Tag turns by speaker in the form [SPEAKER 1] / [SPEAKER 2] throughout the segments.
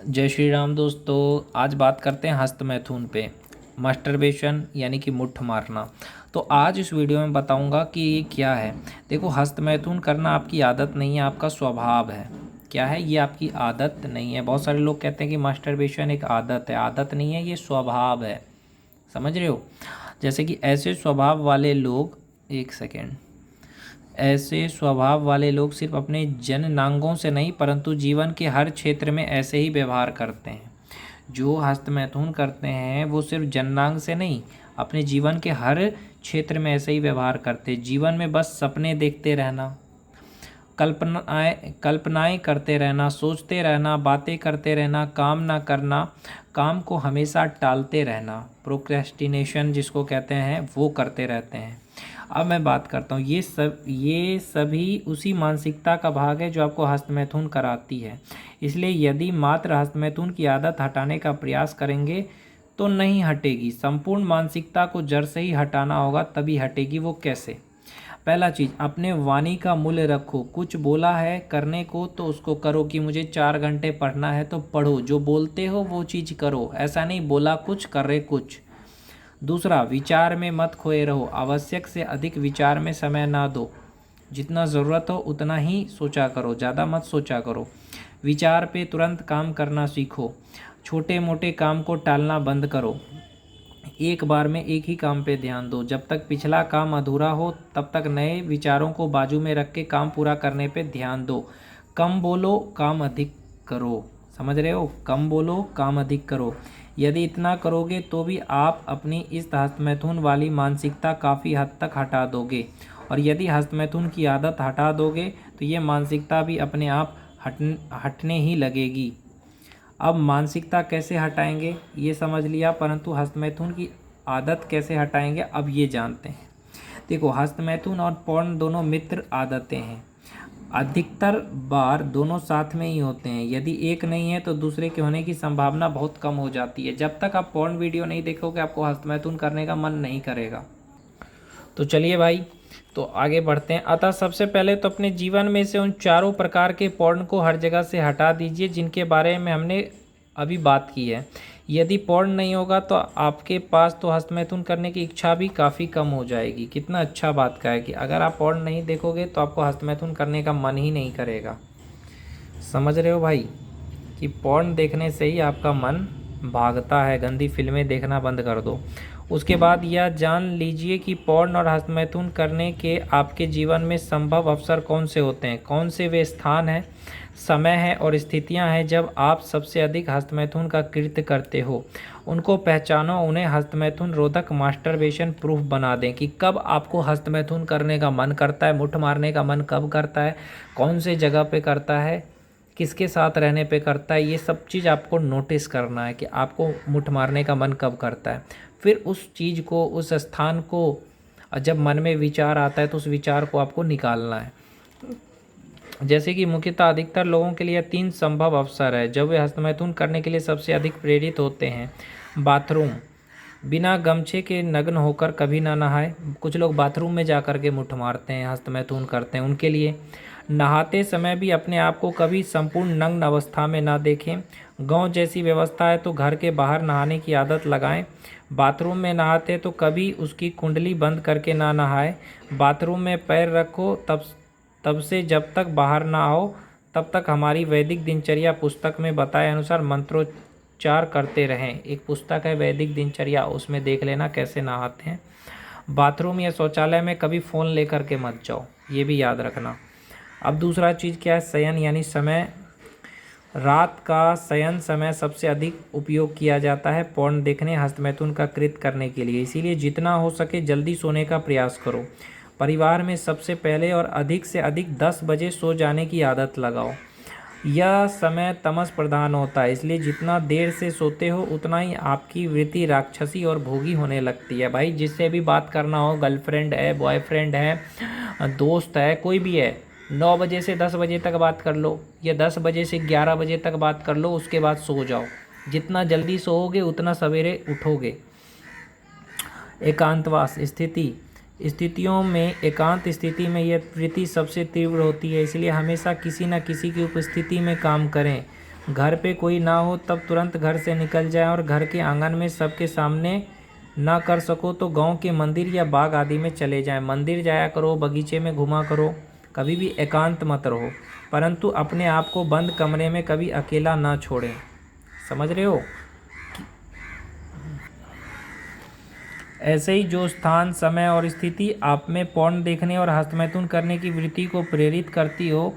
[SPEAKER 1] जय श्री राम दोस्तों। आज बात करते हैं हस्त मैथुन पे, मास्टरबेशन यानी कि मुट्ठ मारना। तो आज इस वीडियो में बताऊंगा कि ये क्या है। देखो, हस्त मैथुन करना आपकी आदत नहीं है, आपका स्वभाव है। क्या है ये? आपकी आदत नहीं है। बहुत सारे लोग कहते हैं कि मास्टरबेशन एक आदत है। आदत नहीं है, ये स्वभाव है। समझ रहे हो? जैसे कि ऐसे स्वभाव वाले लोग, एक सेकेंड, ऐसे स्वभाव वाले लोग सिर्फ अपने जननांगों से नहीं परंतु जीवन के हर क्षेत्र में ऐसे ही व्यवहार करते हैं। जो हस्तमैथुन करते हैं वो सिर्फ जननांग से नहीं, अपने जीवन के हर क्षेत्र में ऐसे ही व्यवहार करते हैं। जीवन में बस सपने देखते रहना, कल्पनाएं करते रहना, सोचते रहना, बातें करते रहना, काम ना करना, काम को हमेशा टालते रहना, प्रोक्रेस्टिनेशन जिसको कहते हैं, वो करते रहते हैं। अब मैं बात करता हूँ, ये सभी उसी मानसिकता का भाग है जो आपको हस्तमैथुन कराती है। इसलिए यदि मात्र हस्तमैथुन की आदत हटाने का प्रयास करेंगे तो नहीं हटेगी। संपूर्ण मानसिकता को जड़ से ही हटाना होगा, तभी हटेगी। वो कैसे? पहला चीज़, अपने वाणी का मूल्य रखो। कुछ बोला है करने को तो उसको करो। कि मुझे 4 घंटे पढ़ना है तो पढ़ो, जो बोलते हो वो चीज़ करो। ऐसा नहीं बोला कुछ कर रहे कुछ। दूसरा, विचार में मत खोए रहो। आवश्यक से अधिक विचार में समय ना दो। जितना ज़रूरत हो उतना ही सोचा करो, ज़्यादा मत सोचा करो। विचार पे तुरंत काम करना सीखो। छोटे मोटे काम को टालना बंद करो। एक बार में एक ही काम पे ध्यान दो। जब तक पिछला काम अधूरा हो तब तक नए विचारों को बाजू में रख के काम पूरा करने पे ध्यान दो। कम बोलो, काम अधिक करो। समझ रहे हो? कम बोलो, काम अधिक करो। यदि इतना करोगे तो भी आप अपनी इस हस्तमैथुन वाली मानसिकता काफ़ी हद तक हटा दोगे। और यदि हस्तमैथुन की आदत हटा दोगे तो ये मानसिकता भी अपने आप हटने ही लगेगी। अब मानसिकता कैसे हटाएंगे ये समझ लिया, परंतु हस्तमैथुन की आदत कैसे हटाएंगे अब ये जानते हैं। देखो, हस्तमैथुन और पॉर्न दोनों मित्र आदतें हैं। अधिकतर बार दोनों साथ में ही होते हैं। यदि एक नहीं है तो दूसरे के होने की संभावना बहुत कम हो जाती है। जब तक आप पॉर्न वीडियो नहीं देखोगे आपको हस्तमैथुन करने का मन नहीं करेगा। तो चलिए भाई, तो आगे बढ़ते हैं। अतः सबसे पहले तो अपने जीवन में से उन चारों प्रकार के पॉर्न को हर जगह से हटा दीजिए जिनके बारे में हमने अभी बात की है। यदि पॉर्न नहीं होगा तो आपके पास तो हस्तमैथुन करने की इच्छा भी काफ़ी कम हो जाएगी। कितना अच्छा बात का है कि अगर आप पॉर्न नहीं देखोगे तो आपको हस्तमैथुन करने का मन ही नहीं करेगा। समझ रहे हो भाई कि पॉर्न देखने से ही आपका मन भागता है। गंदी फिल्में देखना बंद कर दो। उसके बाद यह जान लीजिए कि पॉर्न और हस्तमैथुन करने के आपके जीवन में संभव अवसर कौन से होते हैं, कौन से वे स्थान हैं, समय है और स्थितियां हैं जब आप सबसे अधिक हस्तमैथुन का कृत्य करते हो। उनको पहचानो, उन्हें हस्तमैथुन रोधक मास्टरबेशन प्रूफ बना दें कि कब आपको हस्तमैथुन करने का मन करता है, मुट्ठ मारने का मन कब करता है, कौन से जगह पे करता है, किसके साथ रहने पे करता है। ये सब चीज़ आपको नोटिस करना है कि आपको मुट्ठ मारने का मन कब करता है। फिर उस चीज़ को, उस स्थान को, जब मन में विचार आता है तो उस विचार को आपको निकालना है। जैसे कि मुख्यतः अधिकतर लोगों के लिए 3 संभव अवसर है जब वे हस्तमैथुन करने के लिए सबसे अधिक प्रेरित होते हैं। बाथरूम, बिना गमछे के नग्न होकर कभी ना नहाए। कुछ लोग बाथरूम में जा कर के मुट्ठ मारते हैं, हस्तमैथुन करते हैं, उनके लिए। नहाते समय भी अपने आप को कभी संपूर्ण नग्न अवस्था में ना देखें। गांव जैसी व्यवस्था है तो घर के बाहर नहाने की आदत लगाएं। बाथरूम में नहाते तो कभी उसकी कुंडली बंद करके ना नहाए। बाथरूम में पैर रखो तब से जब तक बाहर ना आओ तब तक हमारी वैदिक दिनचर्या पुस्तक में बताए अनुसार मंत्रोच्चार करते रहें। एक पुस्तक है वैदिक दिनचर्या, उसमें देख लेना कैसे नहाते हैं। बाथरूम या शौचालय में कभी फ़ोन लेकर के मत जाओ, ये भी याद रखना। अब दूसरा चीज़ क्या है? शयन यानी समय। रात का शयन समय सबसे अधिक उपयोग किया जाता है पॉर्न देखने, हस्तमैथुन का कृत्य करने के लिए। इसीलिए जितना हो सके जल्दी सोने का प्रयास करो। परिवार में सबसे पहले और अधिक से अधिक 10 बजे सो जाने की आदत लगाओ। यह समय तमस प्रधान होता है, इसलिए जितना देर से सोते हो उतना ही आपकी वृत्ति राक्षसी और भोगी होने लगती है। भाई, जिससे भी बात करना हो, गर्लफ्रेंड है, बॉयफ्रेंड है, दोस्त है, कोई भी है, 9 बजे से 10 बजे तक बात कर लो या 10 बजे से 11 बजे तक बात कर लो, उसके बाद सो जाओ। जितना जल्दी सोओगे उतना सवेरे उठोगे। एकांतवास स्थितियों में, एकांत स्थिति में यह वृत्ति सबसे तीव्र होती है, इसलिए हमेशा किसी न किसी की उपस्थिति में काम करें। घर पे कोई ना हो तब तुरंत घर से निकल जाए और घर के आंगन में सबके सामने ना कर सको तो गांव के मंदिर या बाग आदि में चले जाएं। मंदिर जाया करो, बगीचे में घुमा करो, कभी भी एकांत मत रहो, परंतु अपने आप को बंद कमरे में कभी अकेला ना छोड़ें। समझ रहे हो? ऐसे ही जो स्थान, समय और स्थिति आप में पोर्न देखने और हस्तमैथुन करने की वृत्ति को प्रेरित करती हो,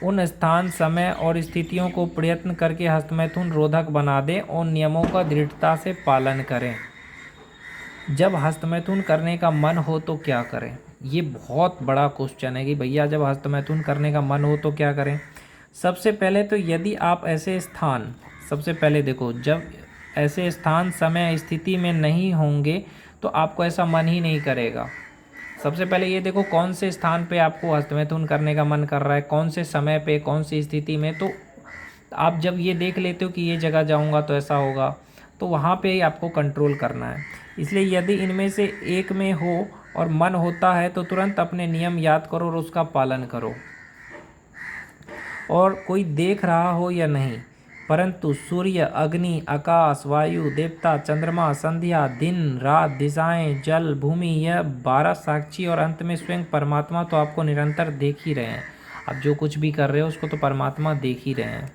[SPEAKER 1] उन स्थान, समय और स्थितियों को प्रयत्न करके हस्तमैथुन रोधक बना दें और नियमों का दृढ़ता से पालन करें। जब हस्तमैथुन करने का मन हो तो क्या करें? ये बहुत बड़ा क्वेश्चन है कि भैया जब हस्तमैथुन करने का मन हो तो क्या करें। सबसे पहले तो यदि आप ऐसे स्थान, सबसे पहले देखो, जब ऐसे स्थान, समय, स्थिति में नहीं होंगे तो आपको ऐसा मन ही नहीं करेगा। सबसे पहले ये देखो कौन से स्थान पे आपको हस्तमैथुन करने का मन कर रहा है, कौन से समय पे, कौन सी स्थिति में। तो आप जब ये देख लेते हो कि ये जगह जाऊंगा तो ऐसा होगा, तो वहाँ पे ही आपको कंट्रोल करना है। इसलिए यदि इनमें से एक में हो और मन होता है तो तुरंत अपने नियम याद करो और उसका पालन करो। और कोई देख रहा हो या नहीं, परंतु सूर्य, अग्नि, आकाश, वायु, देवता, चंद्रमा, संध्या, दिन, रात, दिशाएं, जल, भूमि, यह 12 साक्षी और अंत में स्वयं परमात्मा तो आपको निरंतर देख ही रहे हैं। आप जो कुछ भी कर रहे हो उसको तो परमात्मा देख ही रहे हैं।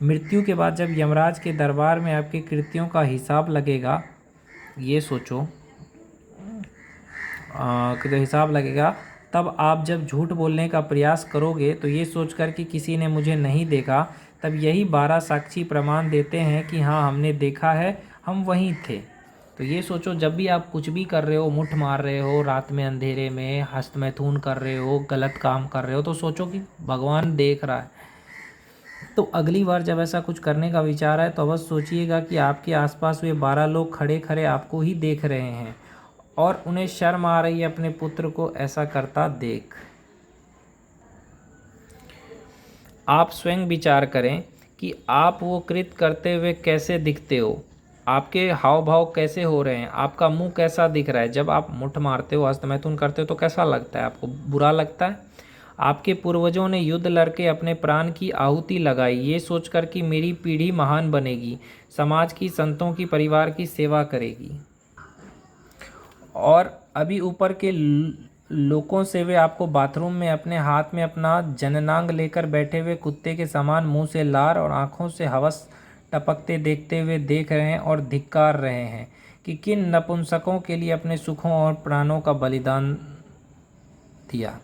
[SPEAKER 1] मृत्यु के बाद जब यमराज के दरबार में आपके कृत्यों का हिसाब लगेगा, ये सोचो कि हिसाब लगेगा, तब आप जब झूठ बोलने का प्रयास करोगे तो ये सोचकर कि किसी ने मुझे नहीं देखा, तब यही 12 साक्षी प्रमाण देते हैं कि हाँ हमने देखा है, हम वहीं थे। तो ये सोचो जब भी आप कुछ भी कर रहे हो, मुठ मार रहे हो, रात में अंधेरे में हस्तमैथुन कर रहे हो, गलत काम कर रहे हो, तो सोचो कि भगवान देख रहा है। तो अगली बार जब ऐसा कुछ करने का विचार आए तो अवश्य सोचिएगा कि आपके आसपास वे 12 लोग खड़े खड़े आपको ही देख रहे हैं और उन्हें शर्म आ रही है अपने पुत्र को ऐसा करता देख। आप स्वयं विचार करें कि आप वो कृत्य करते हुए कैसे दिखते हो, आपके हाव भाव कैसे हो रहे हैं, आपका मुंह कैसा दिख रहा है। जब आप मुठ मारते हो, हस्तमैथुन करते हो तो कैसा लगता है? आपको बुरा लगता है? आपके पूर्वजों ने युद्ध लड़के अपने प्राण की आहुति लगाई, ये सोचकर कि मेरी पीढ़ी महान बनेगी, समाज की, संतों की, परिवार की सेवा करेगी। और अभी ऊपर के लोगों से वे आपको बाथरूम में अपने हाथ में अपना जननांग लेकर बैठे हुए कुत्ते के समान मुंह से लार और आंखों से हवस टपकते देखते हुए देख रहे हैं और धिक्कार रहे हैं कि किन नपुंसकों के लिए अपने सुखों और प्राणों का बलिदान दिया।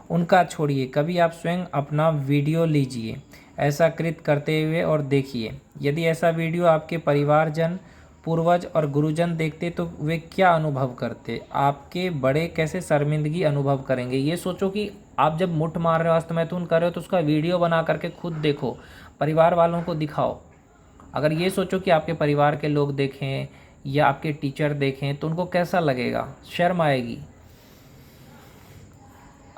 [SPEAKER 1] उनका छोड़िए, कभी आप स्वयं अपना वीडियो लीजिए ऐसा कृत्य करते हुए और देखिए। यदि ऐसा वीडियो आपके परिवारजन, पूर्वज और गुरुजन देखते तो वे क्या अनुभव करते? आपके बड़े कैसे शर्मिंदगी अनुभव करेंगे? ये सोचो कि आप जब मुठ मार रहे हो, हस्तमैथुन कर रहे हो, तो उसका वीडियो बना करके खुद देखो, परिवार वालों को दिखाओ। अगर ये सोचो कि आपके परिवार के लोग देखें या आपके टीचर देखें तो उनको कैसा लगेगा? शर्म आएगी।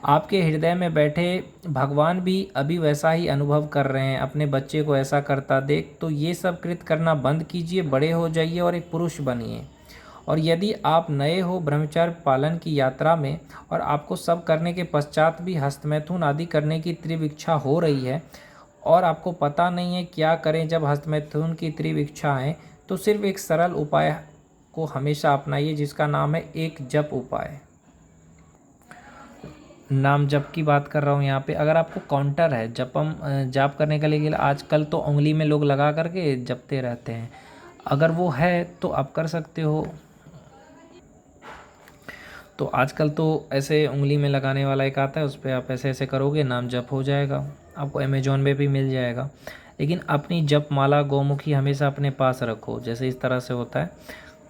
[SPEAKER 1] आपके हृदय में बैठे भगवान भी अभी वैसा ही अनुभव कर रहे हैं अपने बच्चे को ऐसा करता देख। तो ये सब कृत्य करना बंद कीजिए, बड़े हो जाइए और एक पुरुष बनिए। और यदि आप नए हो ब्रह्मचर्य पालन की यात्रा में और आपको सब करने के पश्चात भी हस्तमैथुन आदि करने की तीव्र इच्छा हो रही है और आपको पता नहीं है क्या करें जब हस्तमैथुन की तीव्र इच्छा है, तो सिर्फ एक सरल उपाय को हमेशा अपनाइए जिसका नाम है एक जप उपाय। नाम जप की बात कर रहा हूँ यहाँ पे। अगर आपको काउंटर है जाप करने के लिए, आजकल तो उंगली में लोग लगा करके जपते रहते हैं, अगर वो है तो आप कर सकते हो। तो आजकल तो ऐसे उंगली में लगाने वाला एक आता है, उस पर आप ऐसे ऐसे करोगे, नाम जप हो जाएगा। आपको अमेजोन में भी मिल जाएगा। लेकिन अपनी जप माला गौमुखी हमेशा अपने पास रखो, जैसे इस तरह से होता है।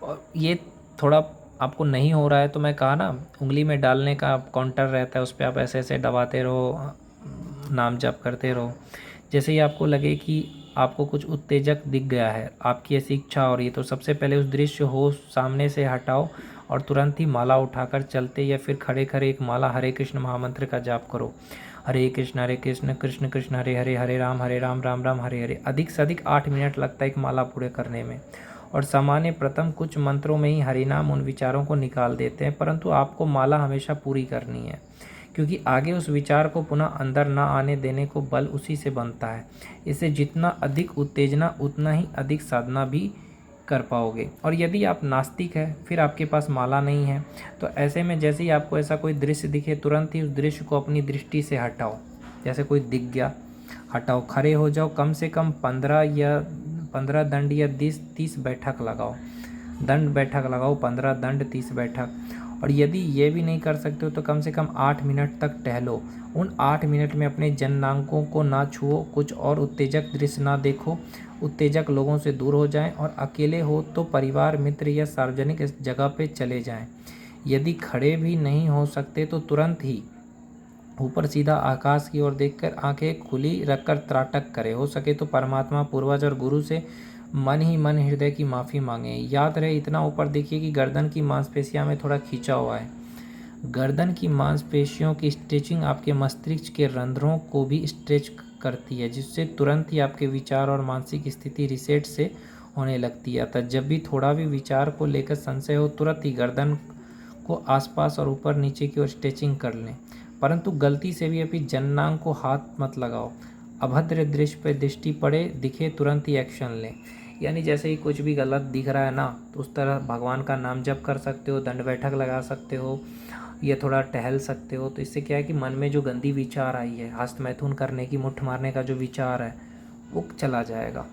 [SPEAKER 1] और ये थोड़ा आपको नहीं हो रहा है तो मैं कहा ना, उंगली में डालने का काउंटर रहता है, उस पर आप ऐसे ऐसे दबाते रहो, नाम जप करते रहो। जैसे ही आपको लगे कि आपको कुछ उत्तेजक दिख गया है, आपकी ऐसी इच्छा हो रही है, तो सबसे पहले उस दृश्य हो सामने से हटाओ और तुरंत ही माला उठाकर चलते या फिर खड़े खड़े एक माला हरे कृष्ण महामंत्र का जाप करो। हरे कृष्ण कृष्ण कृष्ण हरे हरे, हरे राम राम राम हरे हरे। अधिक से अधिक 8 मिनट लगता है एक माला पूरे करने में। और सामान्य प्रथम कुछ मंत्रों में ही हरिनाम उन विचारों को निकाल देते हैं, परंतु आपको माला हमेशा पूरी करनी है, क्योंकि आगे उस विचार को पुनः अंदर ना आने देने को बल उसी से बनता है। इससे जितना अधिक उत्तेजना उतना ही अधिक साधना भी कर पाओगे। और यदि आप नास्तिक है, फिर आपके पास माला नहीं है, तो ऐसे में जैसे ही आपको ऐसा कोई दृश्य दिखे तुरंत ही उस दृश्य को अपनी दृष्टि से हटाओ। जैसे कोई दिख गया, हटाओ, खड़े हो जाओ, कम से कम 15 दंड या 30 बैठक लगाओ, दंड बैठक लगाओ, 15 दंड 30 बैठक। और यदि ये भी नहीं कर सकते हो तो कम से कम 8 मिनट तक टहलो। उन 8 मिनट में अपने जननांगों को ना छुओ, कुछ और उत्तेजक दृश्य ना देखो, उत्तेजक लोगों से दूर हो जाएं, और अकेले हो तो परिवार, मित्र या सार्वजनिक जगह पे चले जाएं। यदि खड़े भी नहीं हो सकते तो तुरंत ही ऊपर सीधा आकाश की ओर देखकर आंखें खुली रखकर त्राटक करें। हो सके तो परमात्मा, पूर्वज और गुरु से मन ही मन हृदय की माफ़ी मांगे। याद रहे, इतना ऊपर देखिए कि गर्दन की मांसपेशियां में थोड़ा खींचा हुआ है। गर्दन की मांसपेशियों की स्ट्रेचिंग आपके मस्तिष्क के रंध्रों को भी स्ट्रेच करती है, जिससे तुरंत ही आपके विचार और मानसिक स्थिति रिसेट से होने लगती है। अतः जब भी थोड़ा भी विचार को लेकर संशय हो, तुरंत ही गर्दन को आसपास और ऊपर नीचे की ओर स्ट्रेचिंग कर लें। परंतु गलती से भी अभी जननांग को हाथ मत लगाओ। अभद्र दृश्य पर दृष्टि पड़े दिखे तुरंत ही एक्शन लें। यानी जैसे ही कुछ भी गलत दिख रहा है ना, तो उस तरह भगवान का नाम जप कर सकते हो, दंड बैठक लगा सकते हो, या थोड़ा टहल सकते हो। तो इससे क्या है कि मन में जो गंदी विचार आई है, हस्त मैथुन करने की, मुट्ठ मारने का जो विचार है, वो चला जाएगा।